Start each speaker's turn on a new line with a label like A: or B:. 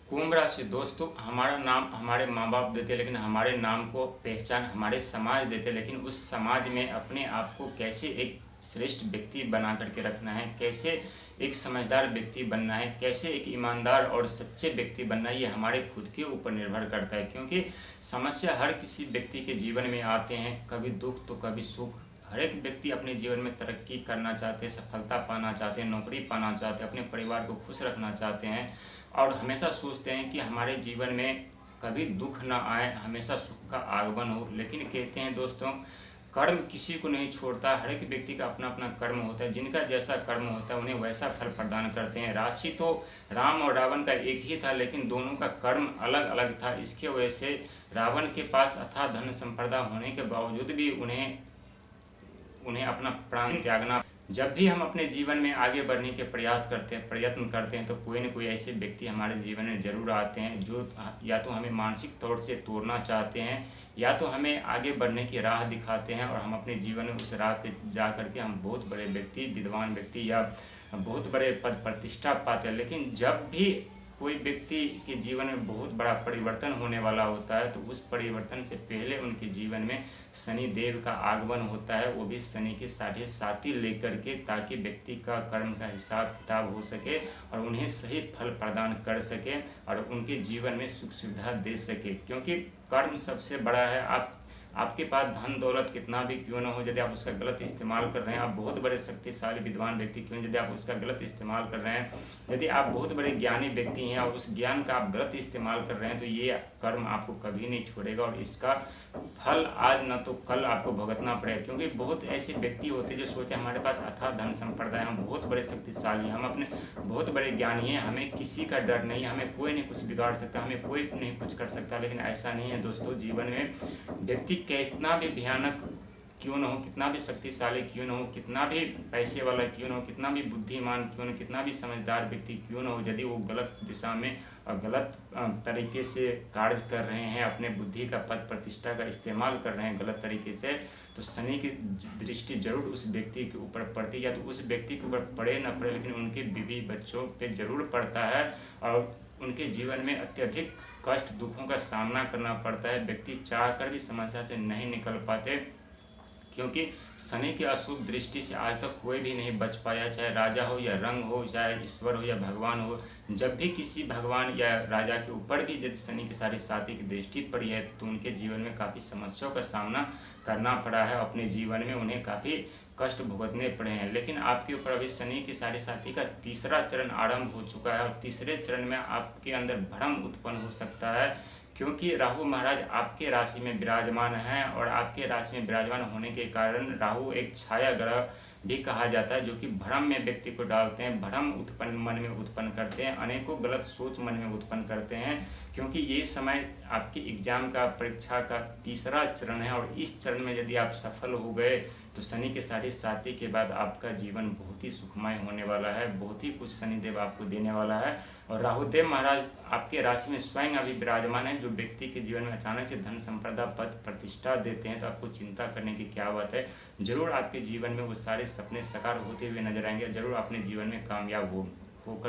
A: कुंभ राशि दोस्तों, हमारा नाम हमारे माँ बाप देते हैं, लेकिन हमारे नाम को पहचान हमारे समाज देते हैं। लेकिन उस समाज में अपने आप को कैसे एक श्रेष्ठ व्यक्ति बना करके रखना है, कैसे एक समझदार व्यक्ति बनना है, कैसे एक ईमानदार और सच्चे व्यक्ति बनना है, ये हमारे खुद के ऊपर निर्भर करता है। क्योंकि समस्या हर किसी व्यक्ति के जीवन में आते हैं, कभी दुख तो कभी सुख। हर एक व्यक्ति अपने जीवन में तरक्की करना चाहते हैं, सफलता पाना चाहते हैं, नौकरी पाना चाहते हैं, अपने परिवार को खुश रखना चाहते हैं और हमेशा सोचते हैं कि हमारे जीवन में कभी दुख ना आए, हमेशा सुख का आगमन हो। लेकिन कहते हैं दोस्तों, कर्म किसी को नहीं छोड़ता, हर एक व्यक्ति का अपना अपना कर्म होता है। जिनका जैसा कर्म होता है उन्हें वैसा फल प्रदान करते हैं। राशि तो राम और रावण का एक ही था, लेकिन दोनों का कर्म अलग अलग था। इसके वजह से रावण के पास अथाह धन संपदा होने के बावजूद भी उन्हें अपना प्राण त्यागना। जब भी हम अपने जीवन में आगे बढ़ने के प्रयास करते हैं, प्रयत्न करते हैं, तो कोई न कोई ऐसे व्यक्ति हमारे जीवन में ज़रूर आते हैं जो या तो हमें मानसिक तौर से तोड़ना चाहते हैं, या तो हमें आगे बढ़ने की राह दिखाते हैं और हम अपने जीवन में उस राह पे जा करके हम बहुत बड़े व्यक्ति, विद्वान व्यक्ति या बहुत बड़े पद प्रतिष्ठा पाते हैं। लेकिन जब भी कोई व्यक्ति के जीवन में बहुत बड़ा परिवर्तन होने वाला होता है, तो उस परिवर्तन से पहले उनके जीवन में शनि देव का आगमन होता है, वो भी शनि के 7.5 लेकर के, ताकि व्यक्ति का कर्म का हिसाब किताब हो सके और उन्हें सही फल प्रदान कर सके और उनके जीवन में सुख सुविधा दे सके। क्योंकि कर्म सबसे बड़ा है। आपके पास धन दौलत कितना भी क्यों ना हो, यदि आप उसका गलत इस्तेमाल कर रहे हैं, आप बहुत बड़े शक्तिशाली विद्वान व्यक्ति क्यों, यदि आप उसका गलत इस्तेमाल कर रहे हैं, यदि आप बहुत बड़े ज्ञानी व्यक्ति हैं और उस ज्ञान का आप गलत इस्तेमाल कर रहे हैं, तो ये कर्म आपको कभी नहीं छोड़ेगा और इसका फल आज न तो कल आपको भुगतना पड़ेगा। क्योंकि बहुत ऐसे व्यक्ति होते हैं जो सोचते हैं हमारे पास अथाह धन संपदा है, हम बहुत बड़े शक्तिशाली हैं, हम अपने बहुत बड़े ज्ञानी हैं, हमें किसी का डर नहीं, हमें कोई नहीं कुछ बिगाड़ सकता, हमें कोई नहीं कुछ कर सकता। लेकिन ऐसा नहीं है दोस्तों। जीवन में व्यक्ति कितना भी भयानक क्यों न हो, कितना भी शक्तिशाली क्यों न हो, कितना भी पैसे वाला क्यों न हो, कितना भी बुद्धिमान क्यों न हो, कितना भी समझदार व्यक्ति क्यों न हो, यदि वो गलत दिशा में और गलत तरीके से कार्य कर रहे हैं, अपने बुद्धि का पद प्रतिष्ठा का इस्तेमाल कर रहे हैं गलत तरीके से, तो शनि की दृष्टि जरूर उस व्यक्ति के ऊपर पड़ती है। या तो उस व्यक्ति के ऊपर पड़े न पड़े, लेकिन उनके बीवी बच्चों पे जरूर पड़ता है और उनके जीवन में अत्यधिक कष्ट दुखों का सामना करना पड़ता है। व्यक्ति चाहकर भी समस्या से नहीं निकल पाते, क्योंकि शनि की अशुभ दृष्टि से आज तक कोई भी नहीं बच पाया, चाहे राजा हो या रंग हो, चाहे ईश्वर हो या भगवान हो। जब भी किसी भगवान या राजा के ऊपर भी यदि शनि की 7.5 की दृष्टि पड़ी है, तो उनके जीवन में काफ़ी समस्याओं का सामना करना पड़ा है। अपने जीवन में उन्हें काफ़ी कष्ट भुगतने पड़े हैं। लेकिन आपके ऊपर अभी शनि की 7.5 का तीसरा चरण आरंभ हो चुका है और तीसरे चरण में आपके अंदर भ्रम उत्पन्न हो सकता है, क्योंकि राहु महाराज आपके राशि में विराजमान हैं और आपके राशि में विराजमान होने के कारण राहु एक छाया ग्रह भी कहा जाता है, जो कि भ्रम में व्यक्ति को डालते हैं, भ्रम उत्पन्न मन में उत्पन्न करते हैं, अनेकों गलत सोच मन में उत्पन्न करते हैं। क्योंकि ये समय आपकी एग्जाम का, परीक्षा का तीसरा चरण है और इस चरण में यदि आप सफल हो गए, तो शनि के 7.5 के बाद आपका जीवन बहुत ही सुखमय होने वाला है, बहुत ही कुछ शनिदेव आपको देने वाला है। और राहुदेव महाराज आपके राशि में स्वयं अभी विराजमान है, जो व्यक्ति के जीवन में अचानक से धन संपदा पद प्रतिष्ठा देते हैं, तो आपको चिंता करने की क्या बात है। जरूर आपके जीवन में वो सारे सपने साकार होते हुए नजर आएंगे, जरूर अपने जीवन में कामयाब होकर